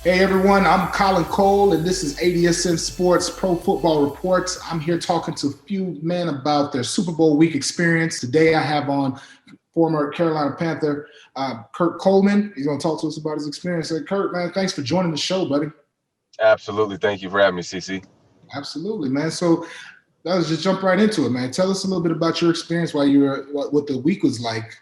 Hey everyone, I'm Colin Cole, and this is ADSN Sports Pro Football Reports. I'm here talking to a few men about their Super Bowl week experience. Today I have on former Carolina Panther Kurt Coleman. He's going to talk to us about his experience. Hey, Kurt, man, thanks for joining the show, buddy. Absolutely. Thank you for having me, CC. Absolutely, man. So let's just jump right into it, man. Tell us a little bit about your experience while you were, what the week was like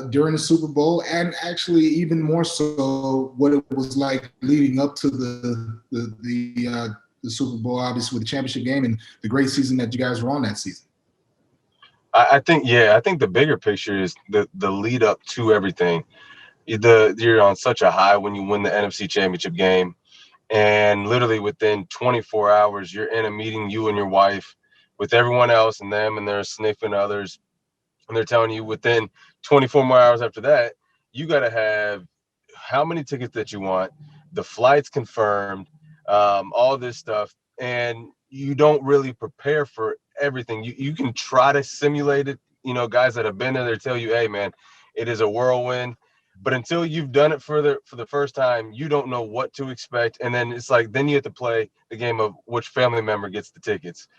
during the Super Bowl, and actually even more so what it was like leading up to the Super Bowl, obviously with the championship game and the great season that you guys were on that season. I think the bigger picture is the lead up to everything. You're on such a high when you win the NFC Championship game, and literally within 24 hours, you're in a meeting, you and your wife, with everyone else and them and their significant others, and they're telling you within 24 more hours after that, you got to have how many tickets that you want, the flights confirmed, all this stuff, and you don't really prepare for everything. You can try to simulate it. Guys that have been there, they tell you, "Hey, man, it is a whirlwind." But until you've done it for the first time, you don't know what to expect. And then it's like then you have to play the game of which family member gets the tickets,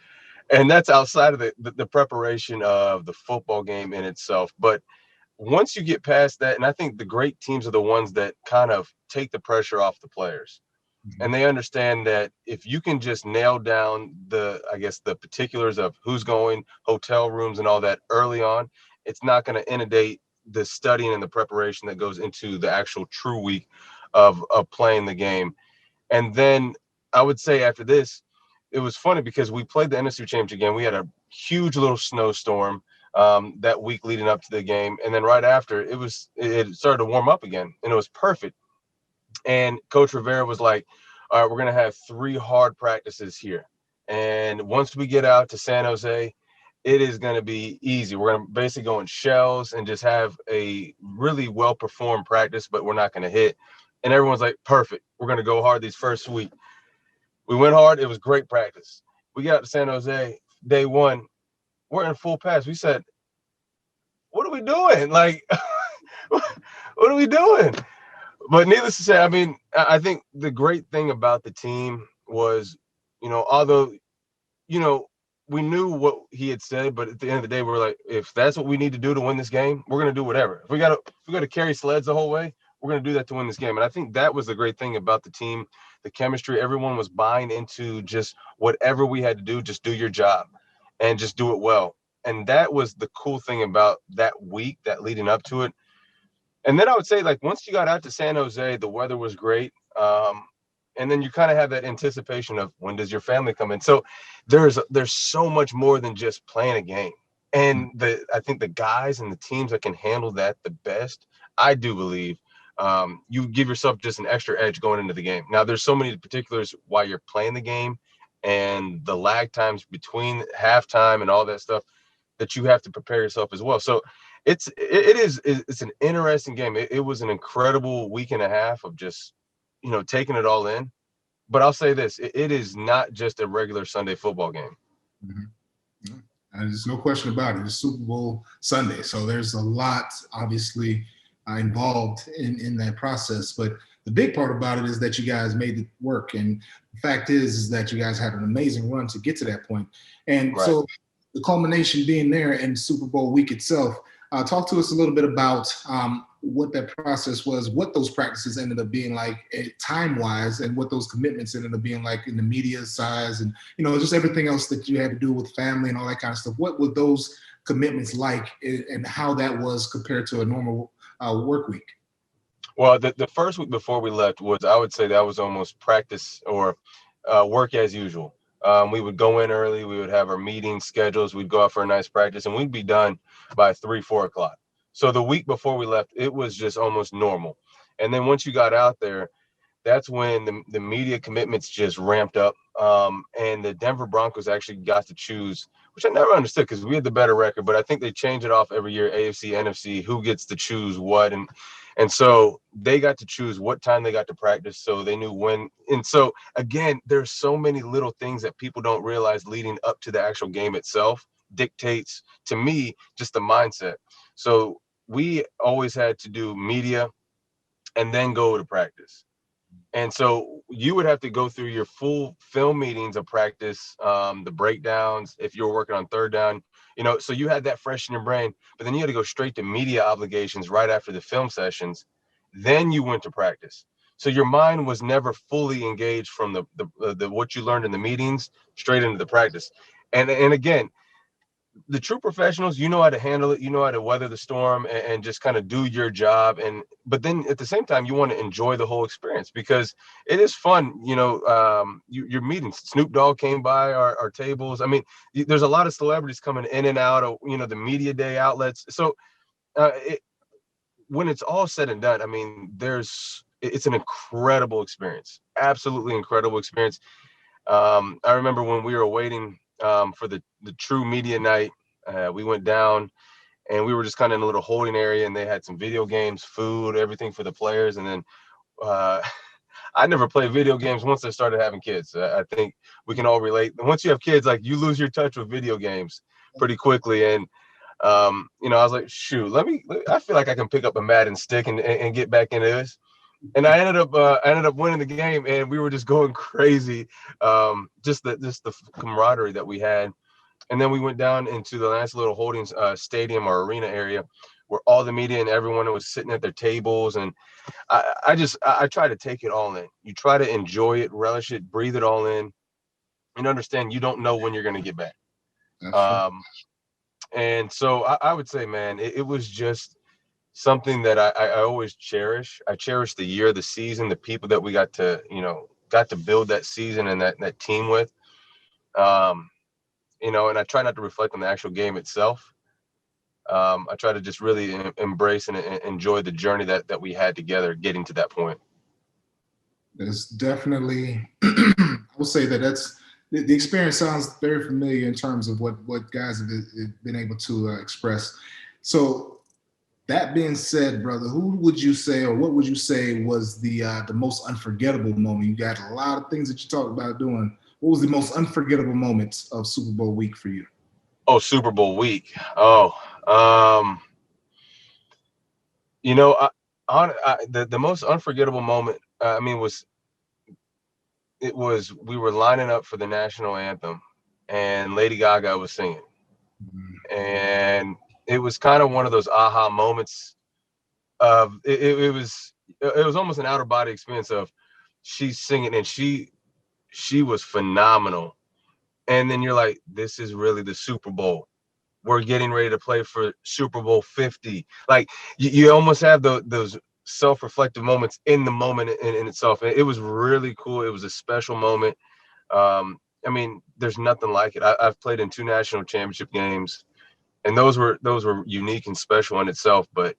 and that's outside of the preparation of the football game in itself. But once you get past that, and I think the great teams are the ones that kind of take the pressure off the players, and they understand that if you can just nail down the particulars of who's going, hotel rooms and all that early on, it's not going to inundate the studying and the preparation that goes into the actual true week of playing the game. And then I would say after this, it was funny because we played the NFC Championship game. We had a huge little snowstorm that week leading up to the game, and then right after it started to warm up again, and it was perfect. And Coach Rivera was like, "All right, we're gonna have 3 hard practices here, and once we get out to San Jose, it is going to be easy. We're going to basically go in shells and just have a really well performed practice, but we're not going to hit." And everyone's like, "Perfect. We're going to go hard these first week." We went hard. It was great practice. We got to San Jose day one. We're in full pass. We said, "What are we doing? Like, what are we doing?" But needless to say, I mean, I think the great thing about the team was, although, you know, we knew what he had said, but at the end of the day, we were like, if that's what we need to do to win this game, we're gonna do whatever. If we gotta carry sleds the whole way, we're gonna do that to win this game. And I think that was the great thing about the team, the chemistry. Everyone was buying into just whatever we had to do, just do your job and just do it well. And that was the cool thing about that week, that leading up to it. And then I would say, like, once you got out to San Jose, the weather was great. And then you kind of have that anticipation of when does your family come in. So there's so much more than just playing a game. And I think the guys and the teams that can handle that the best, I do believe, you give yourself just an extra edge going into the game. Now, there's so many particulars why you're playing the game and the lag times between halftime and all that stuff that you have to prepare yourself as well. So it's an interesting game. It was an incredible week and a half of just taking it all in. But I'll say this: it is not just a regular Sunday football game. Mm-hmm. There's no question about it. It's Super Bowl Sunday, so there's a lot obviously involved in that process. But the big part about it is that you guys made it work, and the fact is that you guys had an amazing run to get to that point. And Right. so the culmination being there in Super Bowl week itself. Talk to us a little bit about what that process was, what those practices ended up being like time wise, and what those commitments ended up being like in the media size, and just everything else that you had to do with family and all that kind of stuff. What were those commitments like, and how that was compared to a normal work week? Well, the first week before we left was, I would say, that was almost practice or work as usual. We would go in early. We would have our meeting schedules. We'd go out for a nice practice, and we'd be done by 3, 4 o'clock. So the week before we left, it was just almost normal. And then once you got out there, that's when the media commitments just ramped up. And the Denver Broncos actually got to choose, which I never understood because we had the better record, but I think they change it off every year, AFC, NFC, who gets to choose what. And so they got to choose what time they got to practice, so they knew when. And so, again, there's so many little things that people don't realize leading up to the actual game itself dictates, to me, just the mindset. So we always had to do media and then go to practice. And so you would have to go through your full film meetings of practice, the breakdowns, if you were working on third down, so you had that fresh in your brain, but then you had to go straight to media obligations right after the film sessions. Then you went to practice. So your mind was never fully engaged from the what you learned in the meetings straight into the practice. And again, the true professionals, you know how to handle it, you know how to weather the storm and just kind of do your job. But then at the same time, you want to enjoy the whole experience because it is fun. Your meetings, Snoop Dogg came by our tables. I mean, there's a lot of celebrities coming in and out of, the media day outlets. So when it's all said and done, I mean, it's an incredible experience, absolutely incredible experience. I remember when we were waiting for the true media night, we went down and we were just kind of in a little holding area, and they had some video games, food, everything for the players. And then uh, I never played video games once I started having kids. I think we can all relate. Once you have kids, like you lose your touch with video games pretty quickly. And I was like, shoot, I feel like I can pick up a Madden stick and get back into this. And I ended up winning the game, and we were just going crazy. Just the camaraderie that we had. And then we went down into the nice little holding stadium or arena area where all the media and everyone was sitting at their tables. And I try to take it all in. You try to enjoy it, relish it, breathe it all in, and understand you don't know when you're going to get back. And so I would say, man, it was just something that I always cherish. I cherish the year, the season, the people that we got to build that season and that team with. And I try not to reflect on the actual game itself. I try to just really embrace and enjoy the journey that we had together getting to that point. It's definitely, I will say that's the experience sounds very familiar in terms of what guys have been able to express. So that being said, brother, who would you say, or what would you say was the most unforgettable moment? You got a lot of things that you talked about doing. What was the most unforgettable moments of Super Bowl week for you? Oh, Super Bowl week. Oh, um, you know, the most unforgettable moment, we were lining up for the national anthem, and Lady Gaga was singing, and it was kind of one of those aha moments of it was almost an outer body experience of she's singing and she was phenomenal. And then you're like, this is really the Super Bowl. We're getting ready to play for Super Bowl 50. Like you almost have those self-reflective moments in the moment in itself. It was really cool. It was a special moment. There's nothing like it. I've played in 2 national championship games, and those were unique and special in itself. But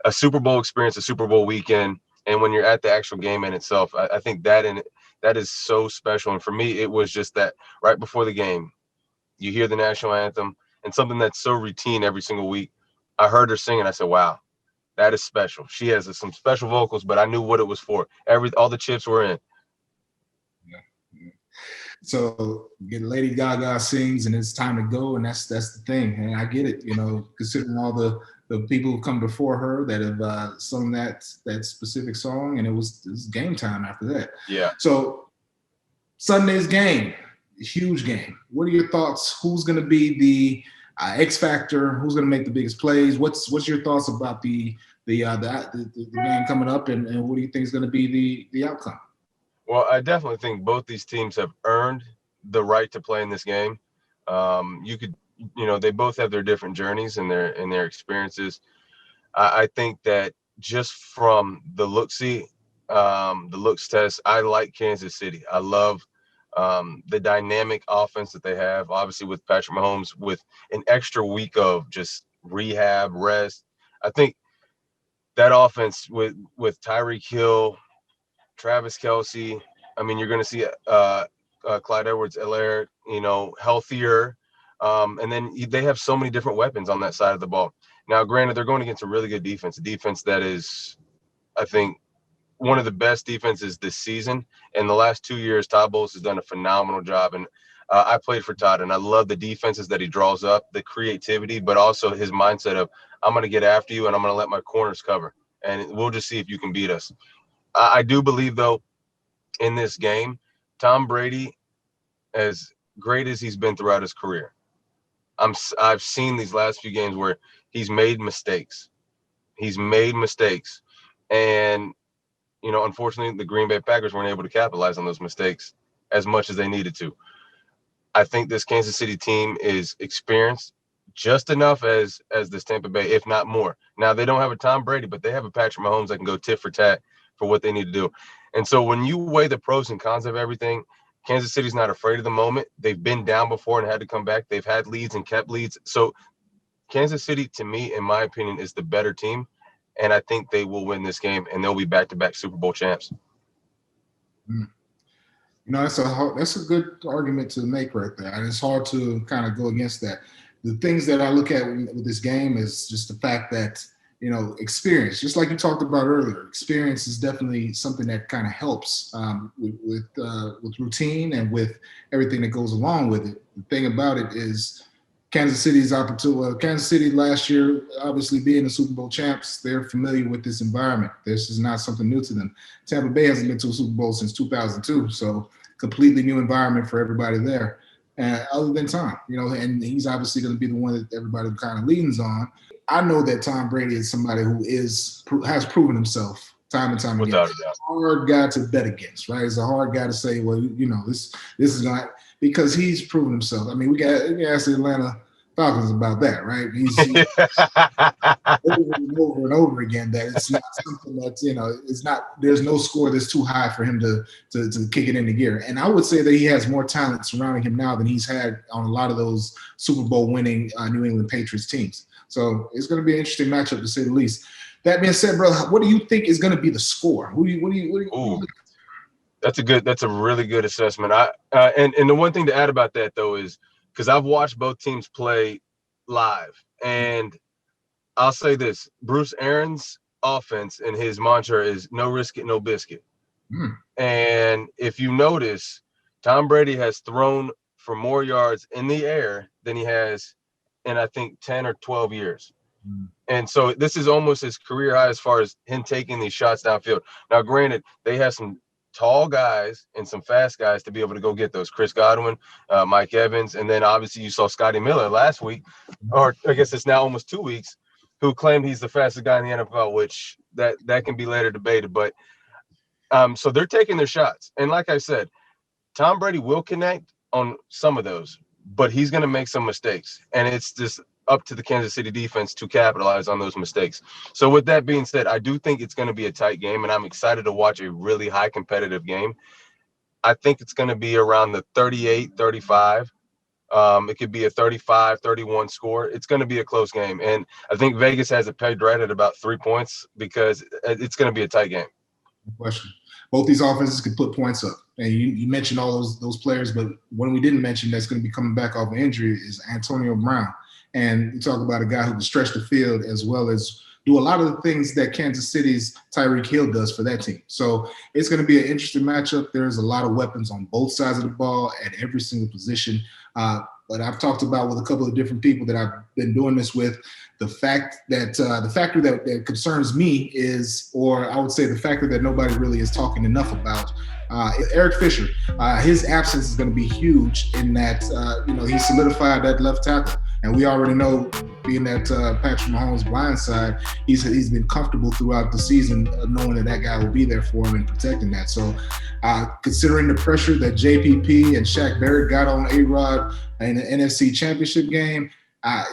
a Super Bowl experience, a Super Bowl weekend, and when you're at the actual game in itself, I think that is so special. And for me, it was just that right before the game, you hear the national anthem and something that's so routine every single week. I heard her sing and I said, wow, that is special. She has some special vocals, but I knew what it was for. All the chips were in. Yeah. So Lady Gaga sings and it's time to go, and that's the thing. And I get it, considering all the people who come before her that have sung that specific song, and it was game time after that. Yeah. So Sunday's game, huge game. What are your thoughts? Who's going to be the X factor? Who's going to make the biggest plays? What's your thoughts about the game coming up, and what do you think is going to be the outcome? Well, I definitely think both these teams have earned the right to play in this game. They both have their different journeys and their experiences. I think that just from the looks test, I like Kansas City. I love the dynamic offense that they have, obviously with Patrick Mahomes, with an extra week of just rehab, rest. I think that offense with Tyreek Hill, Travis Kelce, you're going to see Clyde Edwards-Helaire, healthier. And then they have so many different weapons on that side of the ball. Now, granted, they're going against a really good defense, a defense that is, I think, one of the best defenses this season. In the last 2 years, Todd Bowles has done a phenomenal job. And I played for Todd, and I love the defenses that he draws up, the creativity, but also his mindset of, I'm going to get after you and I'm going to let my corners cover. And we'll just see if you can beat us. I do believe, though, in this game, Tom Brady, as great as he's been throughout his career, I've seen these last few games where he's made mistakes. He's made mistakes. And, unfortunately, the Green Bay Packers weren't able to capitalize on those mistakes as much as they needed to. I think this Kansas City team is experienced just enough as this Tampa Bay, if not more. Now, they don't have a Tom Brady, but they have a Patrick Mahomes that can go tit for tat for what they need to do. And so when you weigh the pros and cons of everything, Kansas City's not afraid of the moment. They've been down before and had to come back. They've had leads and kept leads. So Kansas City, to me, in my opinion, is the better team. And I think they will win this game, and they'll be back-to-back Super Bowl champs. That's a good argument to make right there. And it's hard to kind of go against that. The things that I look at with this game is just the fact that, experience, just like you talked about earlier, experience is definitely something that kind of helps with routine and with everything that goes along with it. The thing about it is Kansas City's opportunity. Well, Kansas City last year, obviously being the Super Bowl champs, they're familiar with this environment. This is not something new to them. Tampa Bay hasn't been to a Super Bowl since 2002, so completely new environment for everybody there. Other than Tom, and he's obviously going to be the one that everybody kind of leans on. I know that Tom Brady is somebody who has proven himself time and time again. He's a hard guy to bet against, right? He's a hard guy to say, well, this is not, because he's proven himself. I mean, we can ask the Atlanta Falcons about that, right? He's over and over again that it's not something that's, it's not, there's no score that's too high for him to kick it into gear. And I would say that he has more talent surrounding him now than he's had on a lot of those Super Bowl winning New England Patriots teams. So it's going to be an interesting matchup, to say the least. That being said, bro, what do you think is going to be the score? What do you That's a really good assessment. And the one thing to add about that, though, is because I've watched both teams play live, and I'll say this: Bruce Arians' offense and his mantra is "no risk it, no biscuit." And if you notice, Tom Brady has thrown for more yards in the air than he has in, I think, 10 or 12 years. And so this is almost his career high as far as him taking these shots downfield. Now, granted, they have some tall guys and some fast guys to be able to go get those. Chris Godwin, Mike Evans, and then obviously you saw Scotty Miller last week, or I guess it's now almost 2 weeks, who claimed he's the fastest guy in the NFL, which that can be later debated. But so they're taking their shots. And like I said, Tom Brady will connect on some of those, but he's going to make some mistakes. And it's just up to the Kansas City defense to capitalize on those mistakes. So with that being said, I do think it's going to be a tight game, and I'm excited to watch a really high competitive game. I think it's going to be around the 38-35. It could be a 35-31 score. It's going to be a close game. And I think Vegas has it pegged right at about 3 points because it's going to be a tight game. Question. Both these offenses could put points up. And you mentioned all those players, but one we didn't mention that's going to be coming back off an injury is Antonio Brown. And you talk about a guy who can stretch the field as well as do a lot of the things that Kansas City's Tyreek Hill does for that team. So it's going to be an interesting matchup. There's a lot of weapons on both sides of the ball at every single position. But I've talked about with a couple of different people that I've been doing this with, the factor that concerns me is, or I would say the factor that nobody really is talking enough about, Eric Fisher. His absence is going to be huge in that, he solidified that left tackle. And we already know, being that Patrick Mahomes' blind side, he's been comfortable throughout the season knowing that guy will be there for him and protecting that. So considering the pressure that JPP and Shaq Barrett got on A-Rod in the NFC Championship game,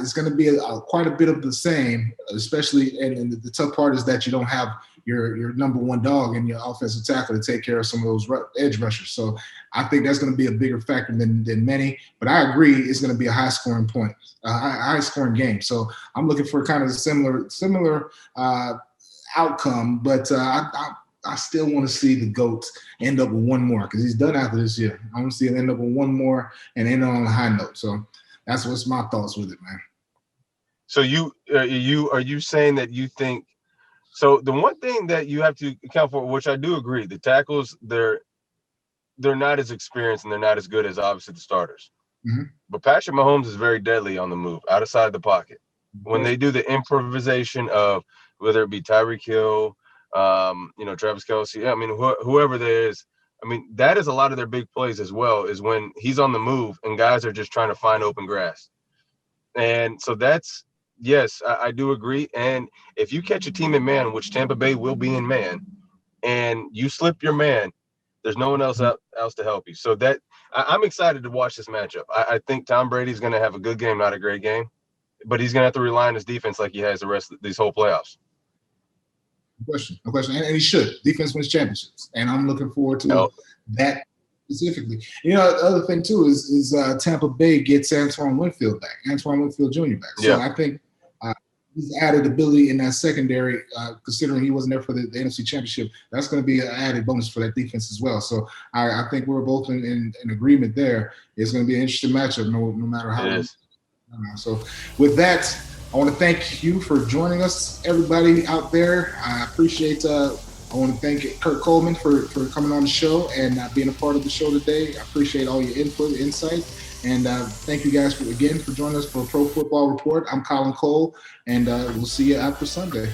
it's going to be quite a bit of the same, especially, and the tough part is that you don't have your number one dog in your offensive tackle to take care of some of those edge rushers. So I think that's going to be a bigger factor than many. But I agree, it's going to be a high-scoring game. So I'm looking for kind of a similar outcome. But I still want to see the GOAT end up with one more because he's done after this year. I want to see him end up with one more and end on a high note. So that's what's my thoughts with it, man. So are you saying that you think? So the one thing that you have to account for, which I do agree, the tackles, they're not as experienced and they're not as good as obviously the starters. Mm-hmm. But Patrick Mahomes is very deadly on the move, outside the pocket. When they do the improvisation of whether it be Tyreek Hill, Travis Kelce. I mean, whoever there is. I mean, that is a lot of their big plays as well, is when he's on the move and guys are just trying to find open grass. And so that's, yes, I do agree. And if you catch a team in man, which Tampa Bay will be in man, and you slip your man, there's no one else to help you. So that I'm excited to watch this matchup. I think Tom Brady's going to have a good game, not a great game, but he's going to have to rely on his defense like he has the rest of these whole playoffs. No question. And he should. Defense wins championships. And I'm looking forward to that specifically. The other thing, too, is Tampa Bay gets Antoine Winfield Jr. back. So I think his added ability in that secondary, considering he wasn't there for the NFC Championship, that's going to be an added bonus for that defense as well. So I think we're both in agreement there. It's going to be an interesting matchup no matter how it is. So with that, I want to thank you for joining us, everybody out there. I appreciate I want to thank Kurt Coleman for coming on the show and being a part of the show today. I appreciate all your input, insight. And thank you guys for joining us for Pro Football Report. I'm Colin Cole, and we'll see you after Sunday.